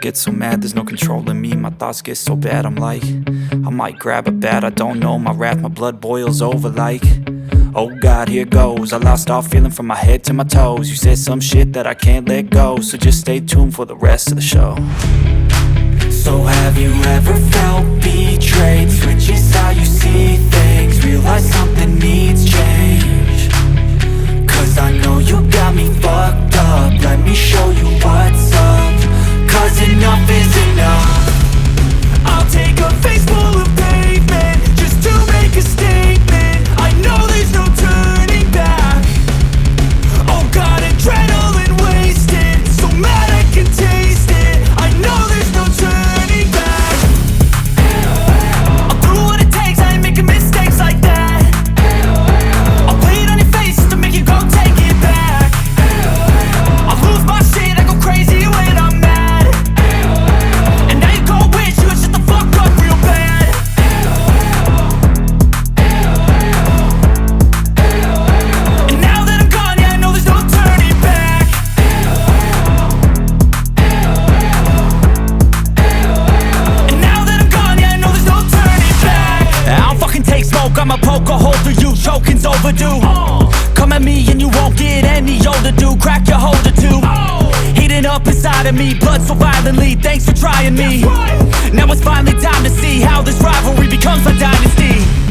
get so mad, there's no controlling me. My thoughts get so bad, I'm like, I might grab a bat, I don't know. My wrath, my blood boils over like, oh God, here goes. I lost all feeling from my head to my toes. You said some shit that I can't let go, so just stay tuned for the rest of the show. So have you ever felt betrayed? Switches how you see things, realize something needs change. Cause I know you got me fucked up, let me show you what's up. Cause enough is enough. I'll take a face full of pavement just to make a statement. I know there's no turning back. Oh God, adrenaline wasted, so mad I can taste it. I know there's no turning back. I'll do what it takes, I ain't making mistakes like that. I'll play it on your face just to make you go take it back. I'll lose my shit, I go crazy when I'm mad. And now you go wish you would shut the fuck up real bad. And now that I'm gone, yeah, I know there's no turning back. And now that I'm gone, yeah, I know there's no turning back. I don't fucking take smoke, I'ma poke a hole through you, choking's overdue. Come at me and you won't get any older, dude. Crack your holder too. Heating up inside of me, blood so violently. Thanks for trying me. Now it's finally time to see how this rivalry becomes a dynasty.